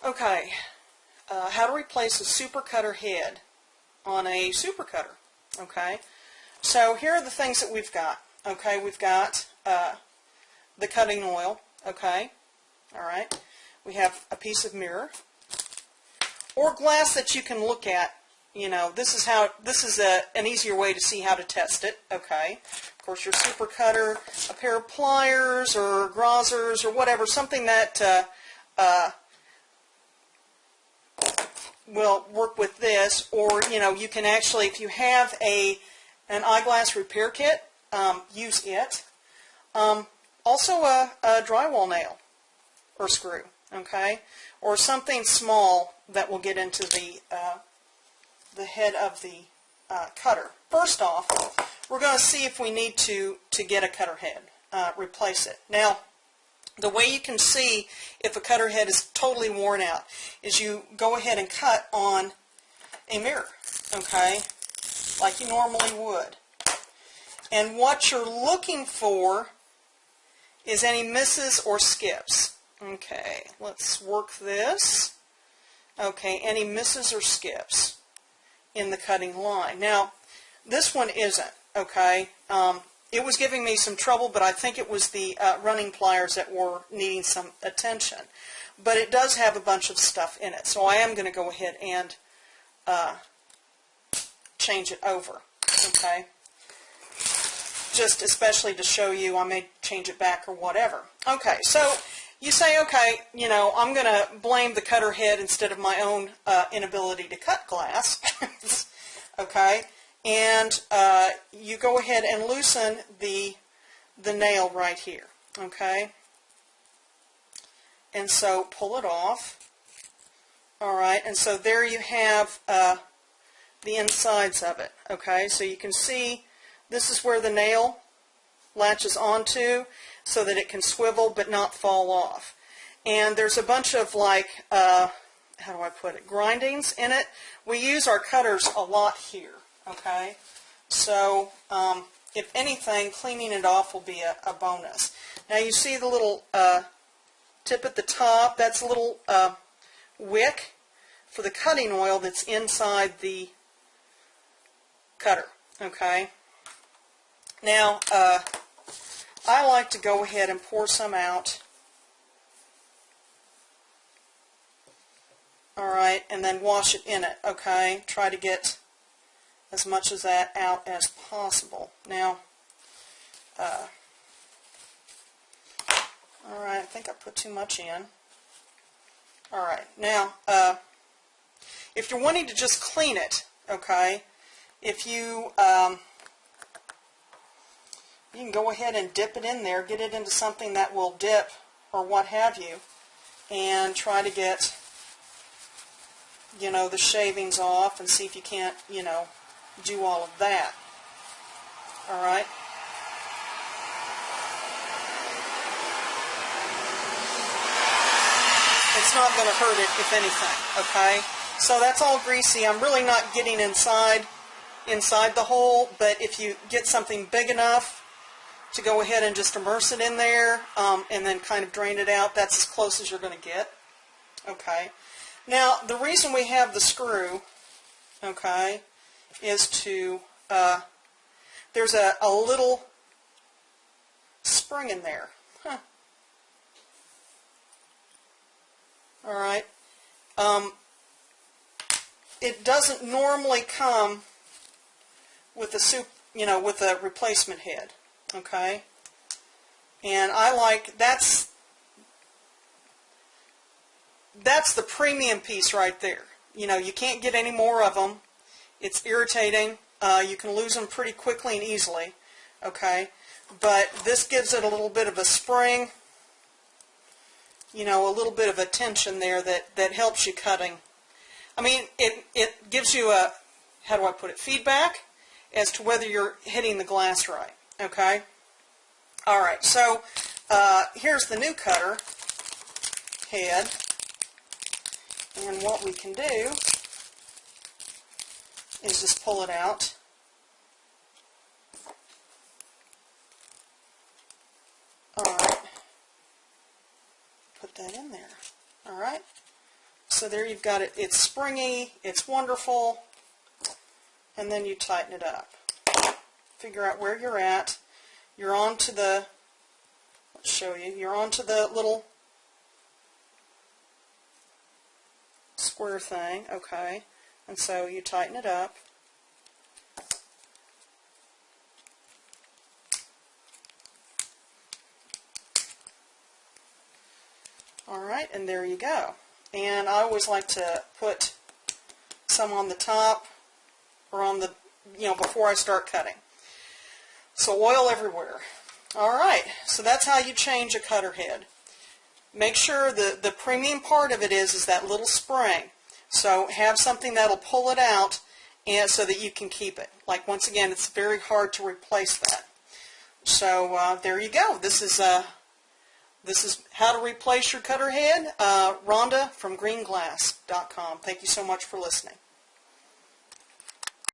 Okay, how to replace a super cutter head on a super cutter. Okay, so here are the things that we've got. Okay, we've got the cutting oil. Okay, all right. We have a piece of mirror or glass that you can look at. You know, this is an easier way to see how to test it. Okay, of course your super cutter, a pair of pliers or grazers or whatever, something that will work with this, or you can actually, if you have an eyeglass repair kit, use it. Also a drywall nail or screw, okay, or something small that will get into the head of the cutter. First off, we're going to see if we need to get a cutter head, replace it. Now, the way you can see if a cutter head is totally worn out is you go ahead and cut on a mirror, okay, like you normally would. And what you're looking for is any misses or skips. Okay, let's work this. Okay, any misses or skips in the cutting line. Now, this one isn't, okay. It was giving me some trouble, but I think it was the running pliers that were needing some attention. But it does have a bunch of stuff in it, so I am going to go ahead and change it over, okay? Just especially to show you, I may change it back or whatever. Okay, so you say, okay, I'm going to blame the cutter head instead of my own inability to cut glass, okay? And you go ahead and loosen the nail right here, okay? And so pull it off. All right, and so there you have the insides of it, okay? So you can see this is where the nail latches onto so that it can swivel but not fall off. And there's a bunch of, like, how do I put it, grindings in it. We use our cutters a lot here. Okay, so if anything, cleaning it off will be a bonus. Now you see the little tip at the top, that's a little wick for the cutting oil that's inside the cutter. Okay, now I like to go ahead and pour some out. Alright, and then wash it in it. Okay, try to get as much of that out as possible. Now, alright, I think I put too much in. Alright, now, if you're wanting to just clean it, okay, if you, you can go ahead and dip it in there, get it into something that will dip or what have you, and try to get, the shavings off and see if you can't, do all of that. All right. It's not going to hurt it, if anything. Okay. So that's all greasy. I'm really not getting inside the hole, but if you get something big enough to go ahead and just immerse it in there and then kind of drain it out, that's as close as you're going to get. Okay. Now, the reason we have the screw, okay, is to, there's a little spring in there. Huh. All right. It doesn't normally come with with a replacement head, okay? And I like, that's the premium piece right there. You can't get any more of them. It's irritating. You can lose them pretty quickly and easily, okay? But this gives it a little bit of a spring, a little bit of a tension there that helps you cutting. I mean, it gives you a, how do I put it, feedback as to whether you're hitting the glass right, okay? All right, so here's the new cutter head. And what we can do is just pull it out. Alright. Put that in there. Alright. So there you've got it. It's springy, it's wonderful, and then you tighten it up. Figure out where you're at. You're on to the, let's show you, you're on to the little square thing, okay, and so you tighten it up. Alright, and there you go. And I always like to put some on the top or on the, before I start cutting. So oil everywhere. Alright, so that's how you change a cutter head. Make sure the premium part of it is that little spring. So have something that'll pull it out and so that you can keep it. Like, once again, it's very hard to replace that. So there you go. This is how to replace your cutter head. Rhonda from greenglass.com. Thank you so much for listening.